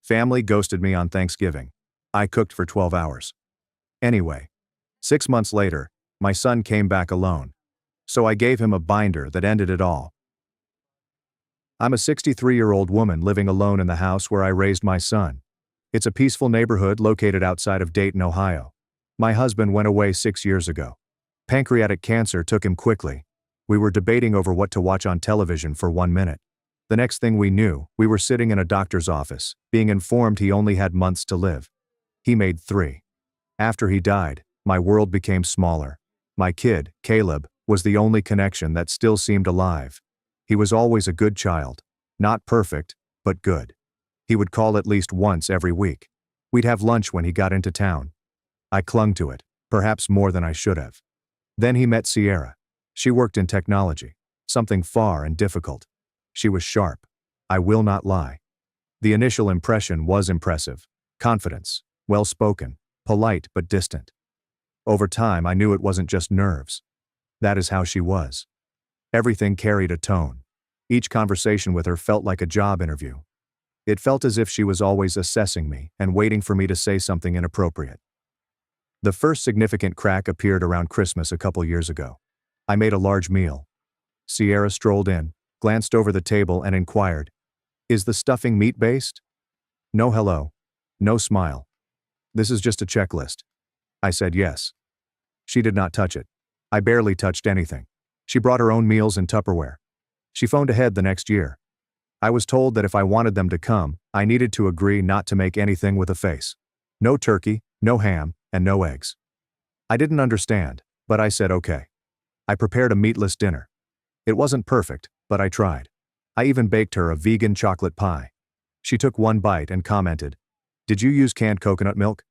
Family ghosted me on Thanksgiving. I cooked for 12 hours. Anyway, 6 months later, my son came back alone. So I gave him a binder that ended it all. I'm a 63-year-old woman living alone in the house where I raised my son. It's a peaceful neighborhood located outside of Dayton, Ohio. My husband went away 6 years ago. Pancreatic cancer took him quickly. We were debating over what to watch on television for 1 minute. The next thing we knew, we were sitting in a doctor's office, being informed he only had months to live. He made 3. After he died, my world became smaller. My kid, Caleb, was the only connection that still seemed alive. He was always a good child. Not perfect, but good. He would call at least once every week. We'd have lunch when he got into town. I clung to it, perhaps more than I should have. Then he met Sierra. She worked in technology, something far and difficult. She was sharp. I will not lie. The initial impression was impressive. Confidence, well-spoken, polite but distant. Over time I knew it wasn't just nerves. That is how she was. Everything carried a tone. Each conversation with her felt like a job interview. It felt as if she was always assessing me and waiting for me to say something inappropriate. The first significant crack appeared around Christmas a couple years ago. I made a large meal. Sierra strolled in, glanced over the table and inquired, "Is the stuffing meat-based?" No hello. No smile. "This is just a checklist." I said yes. She did not touch it. I barely touched anything. She brought her own meals in Tupperware. She phoned ahead the next year. I was told that if I wanted them to come, I needed to agree not to make anything with a face. No turkey, no ham, and no eggs. I didn't understand, but I said okay. I prepared a meatless dinner. It wasn't perfect, but I tried. I even baked her a vegan chocolate pie. She took one bite and commented, "Did you use canned coconut milk?"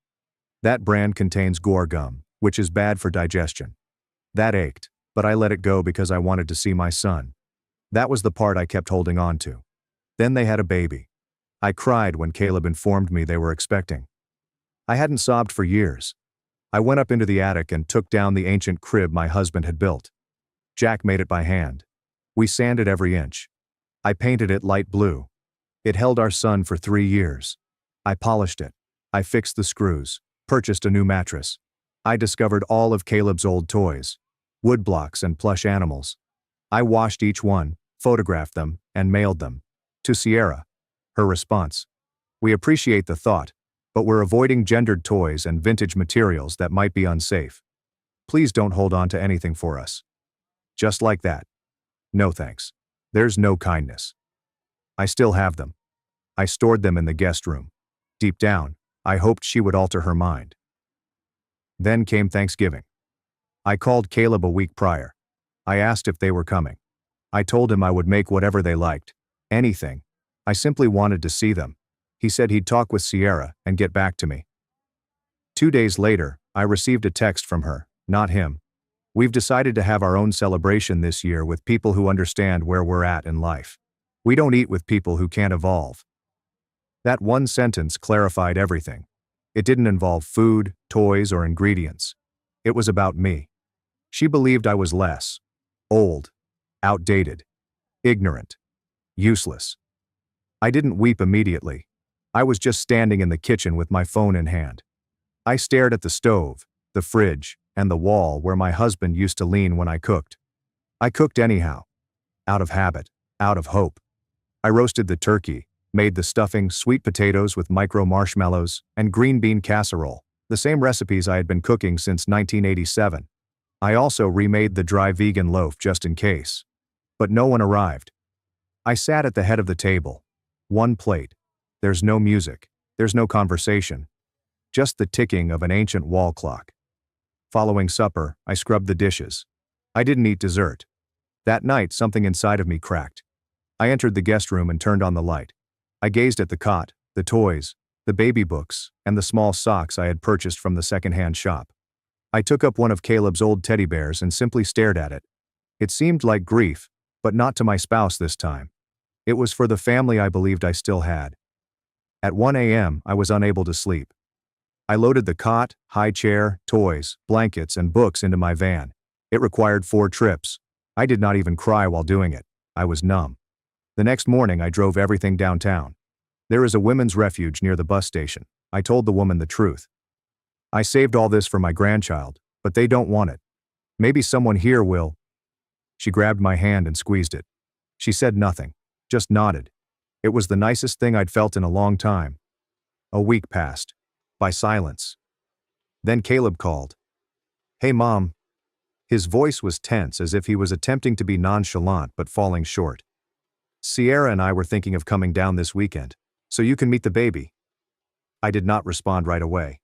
That brand contains guar gum, which is bad for digestion. That ached, but I let it go because I wanted to see my son. That was the part I kept holding on to. Then they had a baby. I cried when Caleb informed me they were expecting. I hadn't sobbed for years. I went up into the attic and took down the ancient crib my husband had built. Jack made it by hand. We sanded every inch. I painted it light blue. It held our son for 3 years. I polished it. I fixed the screws, purchased a new mattress. I discovered all of Caleb's old toys, wood blocks and plush animals. I washed each one, photographed them, and mailed them. To Sierra. Her response: "We appreciate the thought, but we're avoiding gendered toys and vintage materials that might be unsafe. Please don't hold on to anything for us." Just like that. No thanks. There's no kindness. I still have them. I stored them in the guest room. Deep down, I hoped she would alter her mind. Then came Thanksgiving. I called Caleb a week prior. I asked if they were coming. I told him I would make whatever they liked. Anything. I simply wanted to see them. He said he'd talk with Sierra and get back to me. 2 days later, I received a text from her, not him. "We've decided to have our own celebration this year with people who understand where we're at in life. We don't eat with people who can't evolve." That one sentence clarified everything. It didn't involve food, toys, or ingredients. It was about me. She believed I was less. Old. Outdated. Ignorant. Useless. I didn't weep immediately. I was just standing in the kitchen with my phone in hand. I stared at the stove, the fridge, and the wall where my husband used to lean when I cooked. I cooked anyhow. Out of habit. Out of hope. I roasted the turkey, made the stuffing, sweet potatoes with micro marshmallows, and green bean casserole, the same recipes I had been cooking since 1987. I also remade the dry vegan loaf just in case. But no one arrived. I sat at the head of the table. One plate. There's no music. There's no conversation. Just the ticking of an ancient wall clock. Following supper, I scrubbed the dishes. I didn't eat dessert. That night, something inside of me cracked. I entered the guest room and turned on the light. I gazed at the cot, the toys, the baby books, and the small socks I had purchased from the secondhand shop. I took up one of Caleb's old teddy bears and simply stared at it. It seemed like grief, but not to my spouse this time. It was for the family I believed I still had. At 1 a.m., I was unable to sleep. I loaded the cot, high chair, toys, blankets, and books into my van. It required 4 trips. I did not even cry while doing it. I was numb. The next morning I drove everything downtown. There is a women's refuge near the bus station. I told the woman the truth. I saved all this for my grandchild, but they don't want it. Maybe someone here will. She grabbed my hand and squeezed it. She said nothing, just nodded. It was the nicest thing I'd felt in a long time. A week passed. By silence. Then Caleb called. "Hey, Mom." His voice was tense, as if he was attempting to be nonchalant but falling short. "Sierra and I were thinking of coming down this weekend, so you can meet the baby." I did not respond right away.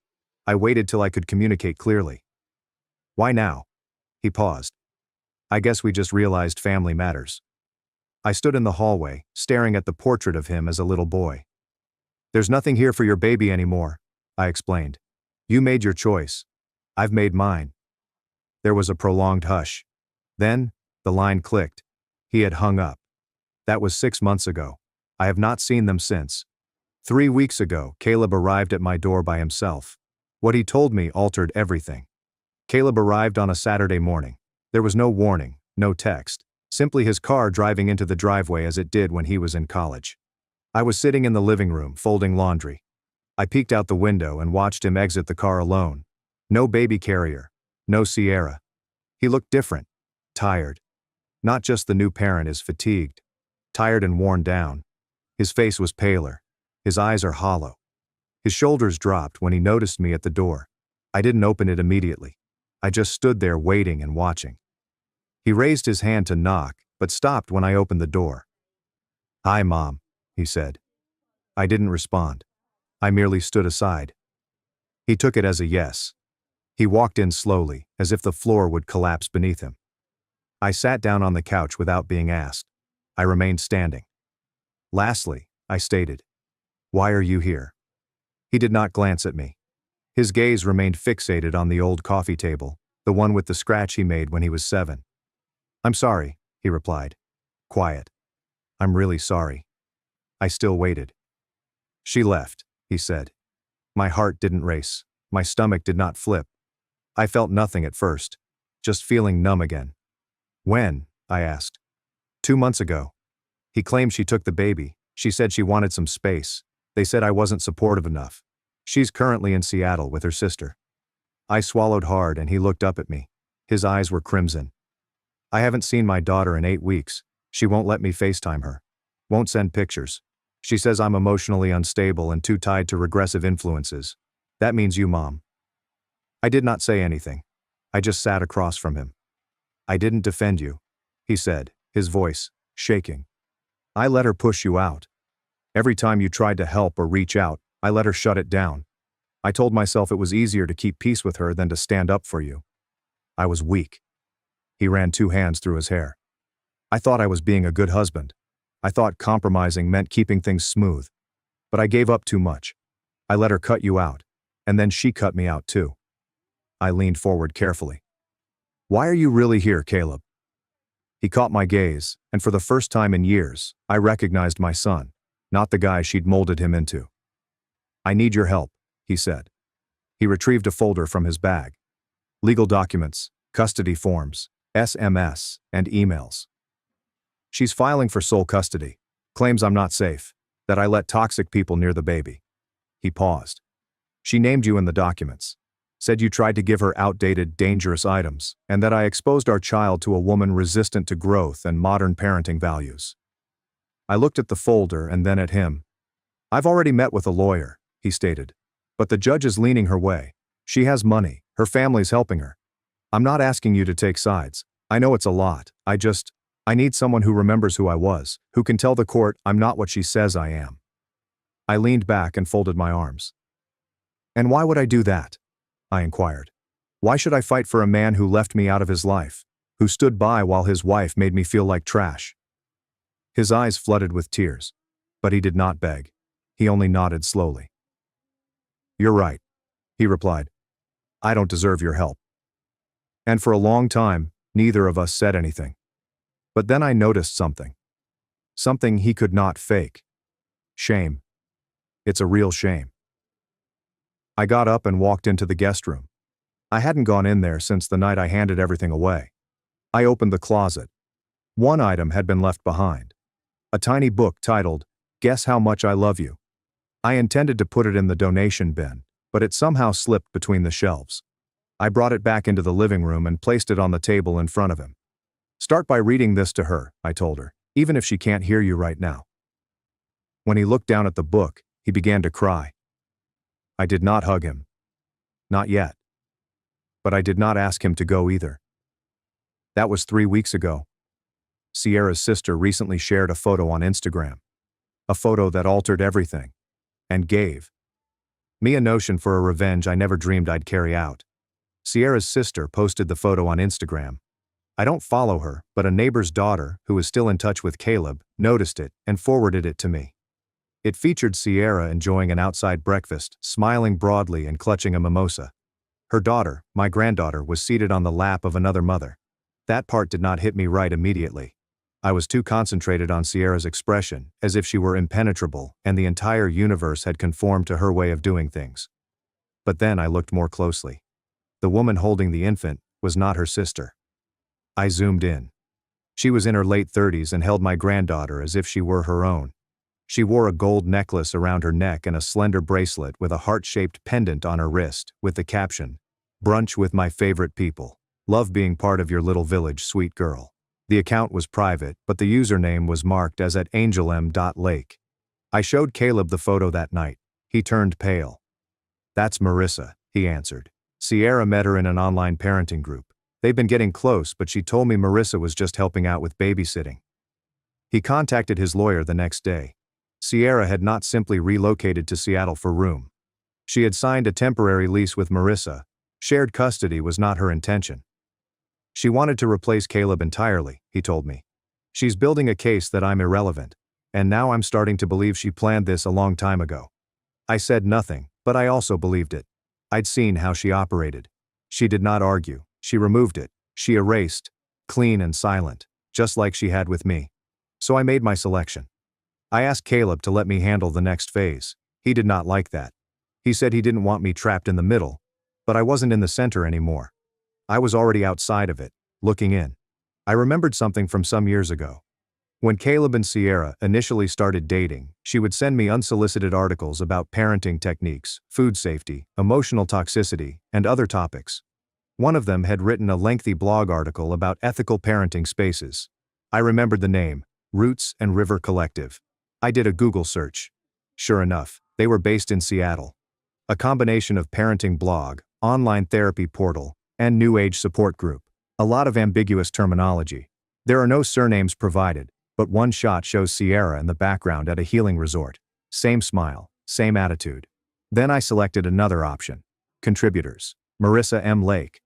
I waited till I could communicate clearly. "Why now?" He paused. "I guess we just realized family matters." I stood in the hallway, staring at the portrait of him as a little boy. "There's nothing here for your baby anymore," I explained. "You made your choice. I've made mine." There was a prolonged hush. Then, the line clicked. He had hung up. That was 6 months ago. I have not seen them since. 3 weeks ago, Caleb arrived at my door by himself. What he told me altered everything. Caleb arrived on a Saturday morning. There was no warning, no text, simply his car driving into the driveway as it did when he was in college. I was sitting in the living room, folding laundry. I peeked out the window and watched him exit the car alone. No baby carrier. No Sierra. He looked different. Tired. Not just the new parent is fatigued. Tired and worn down. His face was paler. His eyes are hollow. His shoulders dropped when he noticed me at the door. I didn't open it immediately. I just stood there waiting and watching. He raised his hand to knock, but stopped when I opened the door. "Hi, Mom," he said. I didn't respond. I merely stood aside. He took it as a yes. He walked in slowly, as if the floor would collapse beneath him. I sat down on the couch without being asked. I remained standing. "Lastly," I stated, "why are you here?" He did not glance at me. His gaze remained fixated on the old coffee table, the one with the scratch he made when he was 7. "I'm sorry," he replied. Quiet. "I'm really sorry." I still waited. "She left," he said. My heart didn't race. My stomach did not flip. I felt nothing at first, just feeling numb again. "When?" I asked. 2 months ago. He claimed she took the baby. She said she wanted some space. They said I wasn't supportive enough. She's currently in Seattle with her sister. I swallowed hard and he looked up at me. His eyes were crimson. "I haven't seen my daughter in 8 weeks. She won't let me FaceTime her. Won't send pictures. She says I'm emotionally unstable and too tied to regressive influences. That means you, Mom." I did not say anything. I just sat across from him. "I didn't defend you," he said, his voice shaking. "I let her push you out. Every time you tried to help or reach out, I let her shut it down. I told myself it was easier to keep peace with her than to stand up for you. I was weak." He ran 2 hands through his hair. "I thought I was being a good husband. I thought compromising meant keeping things smooth. But I gave up too much. I let her cut you out, and then she cut me out too." I leaned forward carefully. "Why are you really here, Caleb?" He caught my gaze, and for the first time in years, I recognized my son, not the guy she'd molded him into. "I need your help," he said. He retrieved a folder from his bag. Legal documents, custody forms, SMS, and emails. "She's filing for sole custody. Claims I'm not safe, that I let toxic people near the baby." He paused. "She named you in the documents. Said you tried to give her outdated, dangerous items, and that I exposed our child to a woman resistant to growth and modern parenting values." I looked at the folder and then at him. "I've already met with a lawyer," he stated. "But the judge is leaning her way. She has money, her family's helping her. I'm not asking you to take sides. I know it's a lot. I need someone who remembers who I was, who can tell the court I'm not what she says I am." I leaned back and folded my arms. "And why would I do that?" I inquired. "Why should I fight for a man who left me out of his life, who stood by while his wife made me feel like trash?" His eyes flooded with tears, but he did not beg. He only nodded slowly. "You're right," he replied. "I don't deserve your help." And for a long time, neither of us said anything. But then I noticed something. Something he could not fake. Shame. It's a real shame. I got up and walked into the guest room. I hadn't gone in there since the night I handed everything away. I opened the closet. One item had been left behind. A tiny book titled, "Guess How Much I Love You." I intended to put it in the donation bin, but it somehow slipped between the shelves. I brought it back into the living room and placed it on the table in front of him. "Start by reading this to her," I told her, "even if she can't hear you right now." When he looked down at the book, he began to cry. I did not hug him. Not yet. But I did not ask him to go either. That was 3 weeks ago. Sierra's sister recently shared a photo on Instagram. A photo that altered everything. And gave me a notion for a revenge I never dreamed I'd carry out. Sierra's sister posted the photo on Instagram. I don't follow her, but a neighbor's daughter, who is still in touch with Caleb, noticed it and forwarded it to me. It featured Sierra enjoying an outside breakfast, smiling broadly and clutching a mimosa. Her daughter, my granddaughter, was seated on the lap of another mother. That part did not hit me right immediately. I was too concentrated on Sierra's expression, as if she were impenetrable and the entire universe had conformed to her way of doing things. But then I looked more closely. The woman holding the infant was not her sister. I zoomed in. She was in her late 30s and held my granddaughter as if she were her own. She wore a gold necklace around her neck and a slender bracelet with a heart-shaped pendant on her wrist, with the caption, "Brunch with my favorite people. Love being part of your little village, sweet girl." The account was private, but the username was marked as @angelm.lake. I showed Caleb the photo that night. He turned pale. "That's Marissa," he answered. "Sierra met her in an online parenting group. They've been getting close, but she told me Marissa was just helping out with babysitting." He contacted his lawyer the next day. Sierra had not simply relocated to Seattle for room. She had signed a temporary lease with Marissa. Shared custody was not her intention. She wanted to replace Caleb entirely, he told me. "She's building a case that I'm irrelevant. And now I'm starting to believe she planned this a long time ago." I said nothing, but I also believed it. I'd seen how she operated. She did not argue. She removed it. She erased. Clean and silent, just like she had with me. So I made my selection. I asked Caleb to let me handle the next phase. He did not like that. He said he didn't want me trapped in the middle, but I wasn't in the center anymore. I was already outside of it, looking in. I remembered something from some years ago. When Caleb and Sierra initially started dating, she would send me unsolicited articles about parenting techniques, food safety, emotional toxicity, and other topics. One of them had written a lengthy blog article about ethical parenting spaces. I remembered the name, Roots and River Collective. I did a Google search. Sure enough, they were based in Seattle. A combination of parenting blog, online therapy portal, and new age support group. A lot of ambiguous terminology. There are no surnames provided, but one shot shows Sierra in the background at a healing resort. Same smile, same attitude. Then I selected another option. Contributors. Marissa M. Lake.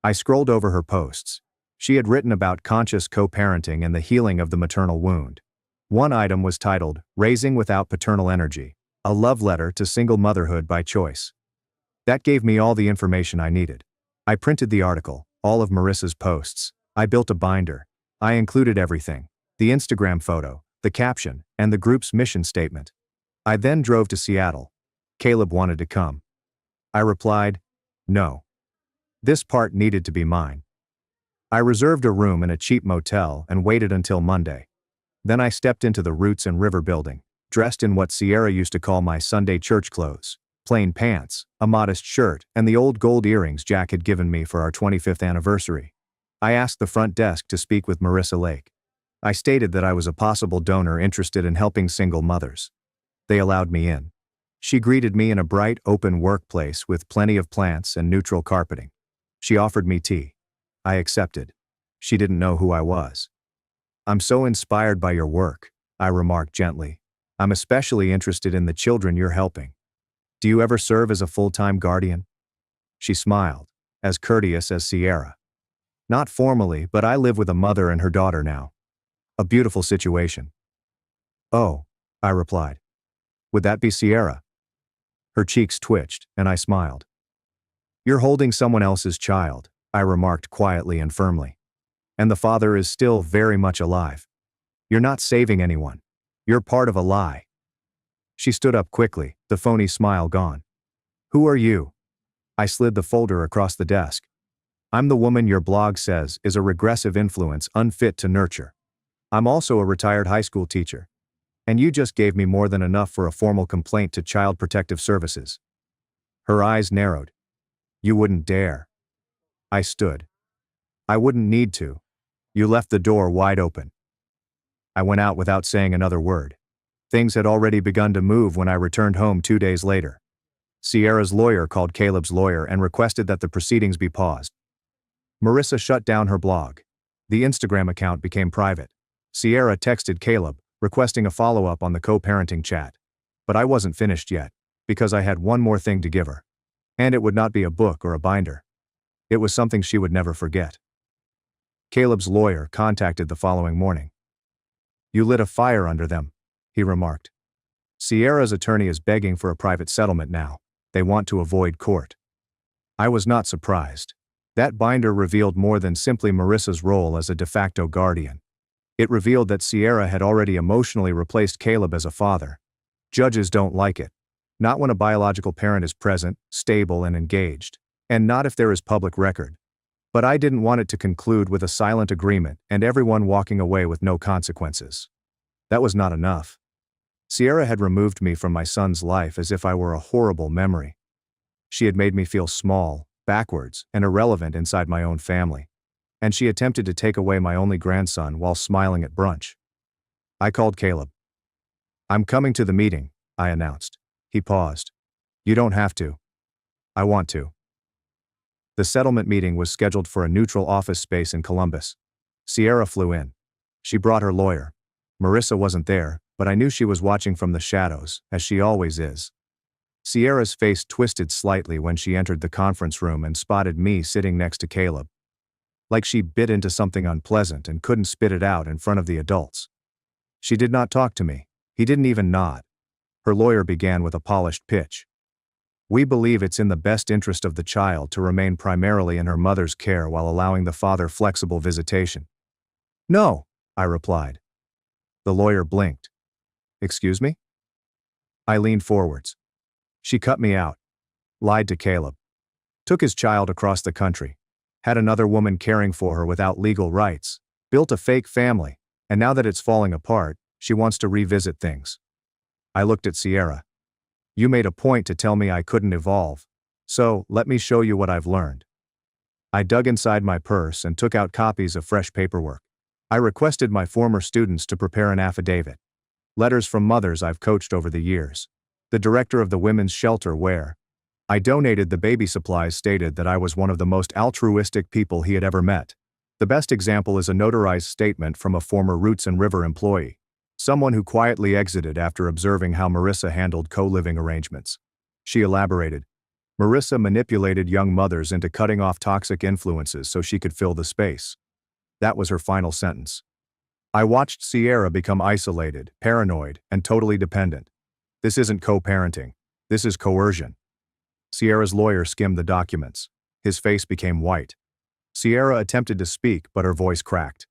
I scrolled over her posts. She had written about conscious co-parenting and the healing of the maternal wound. One item was titled, "Raising Without Paternal Energy, a Love Letter to Single Motherhood by Choice." That gave me all the information I needed. I printed the article, all of Marissa's posts. I built a binder. I included everything. The Instagram photo, the caption, and the group's mission statement. I then drove to Seattle. Caleb wanted to come. I replied, "No. This part needed to be mine." I reserved a room in a cheap motel and waited until Monday. Then I stepped into the Roots and River building, dressed in what Sierra used to call my Sunday church clothes, plain pants, a modest shirt, and the old gold earrings Jack had given me for our 25th anniversary. I asked the front desk to speak with Marissa Lake. I stated that I was a possible donor interested in helping single mothers. They allowed me in. She greeted me in a bright, open workplace with plenty of plants and neutral carpeting. She offered me tea. I accepted. She didn't know who I was. "I'm so inspired by your work," I remarked gently. "I'm especially interested in the children you're helping. Do you ever serve as a full-time guardian?" She smiled, as courteous as Sierra. "Not formally, but I live with a mother and her daughter now. A beautiful situation." "Oh," I replied. "Would that be Sierra?" Her cheeks twitched, and I smiled. "You're holding someone else's child," I remarked quietly and firmly. "And the father is still very much alive. You're not saving anyone. You're part of a lie." She stood up quickly, the phony smile gone. "Who are you?" I slid the folder across the desk. "I'm the woman your blog says is a regressive influence unfit to nurture. I'm also a retired high school teacher." And you just gave me more than enough for a formal complaint to Child Protective Services. Her eyes narrowed. You wouldn't dare. I stood. I wouldn't need to. You left the door wide open. I went out without saying another word. Things had already begun to move when I returned home 2 days later. Sierra's lawyer called Caleb's lawyer and requested that the proceedings be paused. Marissa shut down her blog. The Instagram account became private. Sierra texted Caleb, requesting a follow-up on the co-parenting chat. But I wasn't finished yet, because I had one more thing to give her. And it would not be a book or a binder. It was something she would never forget. Caleb's lawyer contacted the following morning. You lit a fire under them, he remarked. Sierra's attorney is begging for a private settlement now. They want to avoid court. I was not surprised. That binder revealed more than simply Marissa's role as a de facto guardian. It revealed that Sierra had already emotionally replaced Caleb as a father. Judges don't like it. Not when a biological parent is present, stable and engaged. And not if there is public record. But I didn't want it to conclude with a silent agreement and everyone walking away with no consequences. That was not enough. Sierra had removed me from my son's life as if I were a horrible memory. She had made me feel small, backwards, and irrelevant inside my own family. And she attempted to take away my only grandson while smiling at brunch. I called Caleb. I'm coming to the meeting, I announced. He paused. You don't have to. I want to. The settlement meeting was scheduled for a neutral office space in Columbus. Sierra flew in. She brought her lawyer. Marissa wasn't there, but I knew she was watching from the shadows, as she always is. Sierra's face twisted slightly when she entered the conference room and spotted me sitting next to Caleb. Like she bit into something unpleasant and couldn't spit it out in front of the adults. She did not talk to me. He didn't even nod. Her lawyer began with a polished pitch. We believe it's in the best interest of the child to remain primarily in her mother's care while allowing the father flexible visitation. No, I replied. The lawyer blinked. Excuse me? I leaned forwards. She cut me out. Lied to Caleb. Took his child across the country. Had another woman caring for her without legal rights. Built a fake family. And now that it's falling apart, she wants to revisit things. I looked at Sierra. You made a point to tell me I couldn't evolve. So, let me show you what I've learned. I dug inside my purse and took out copies of fresh paperwork. I requested my former students to prepare an affidavit. Letters from mothers I've coached over the years. The director of the women's shelter where I donated the baby supplies stated that I was one of the most altruistic people he had ever met. The best example is a notarized statement from a former Roots and River employee. Someone who quietly exited after observing how Marissa handled co-living arrangements. She elaborated. Marissa manipulated young mothers into cutting off toxic influences so she could fill the space. That was her final sentence. I watched Sierra become isolated, paranoid, and totally dependent. This isn't co-parenting. This is coercion. Sierra's lawyer skimmed the documents. His face became white. Sierra attempted to speak, but her voice cracked.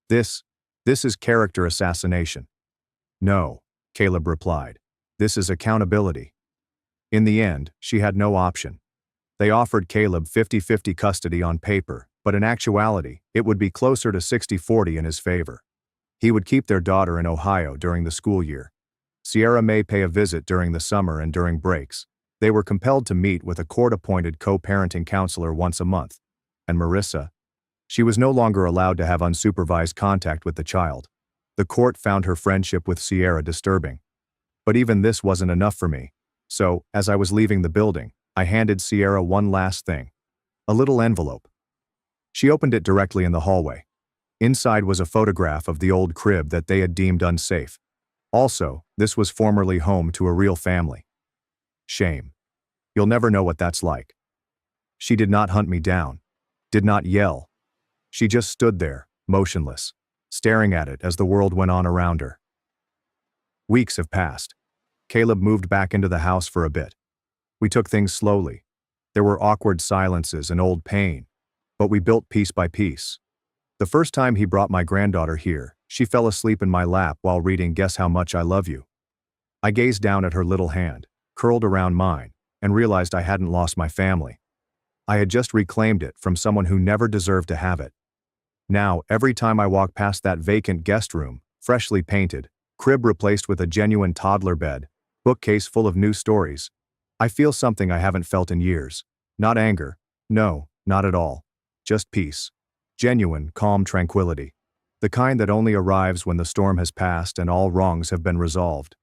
This is character assassination. No, Caleb replied. This is accountability. In the end, she had no option. They offered Caleb 50-50 custody on paper, but in actuality, it would be closer to 60-40 in his favor. He would keep their daughter in Ohio during the school year. Sierra may pay a visit during the summer and during breaks. They were compelled to meet with a court-appointed co-parenting counselor once a month. And Marissa? She was no longer allowed to have unsupervised contact with the child. The court found her friendship with Sierra disturbing. But even this wasn't enough for me. So, as I was leaving the building, I handed Sierra one last thing. A little envelope. She opened it directly in the hallway. Inside was a photograph of the old crib that they had deemed unsafe. Also, this was formerly home to a real family. Shame. You'll never know what that's like. She did not hunt me down. Did not yell. She just stood there, motionless, staring at it as the world went on around her. Weeks have passed. Caleb moved back into the house for a bit. We took things slowly. There were awkward silences and old pain, but we built piece by piece. The first time he brought my granddaughter here, she fell asleep in my lap while reading Guess How Much I Love You. I gazed down at her little hand, curled around mine, and realized I hadn't lost my family. I had just reclaimed it from someone who never deserved to have it. Now, every time I walk past that vacant guest room, freshly painted, Crib replaced with a genuine toddler bed. Bookcase full of new stories. I feel something I haven't felt in years. Not anger. No, not at all. Just peace. Genuine, calm tranquility. The kind that only arrives when the storm has passed and all wrongs have been resolved.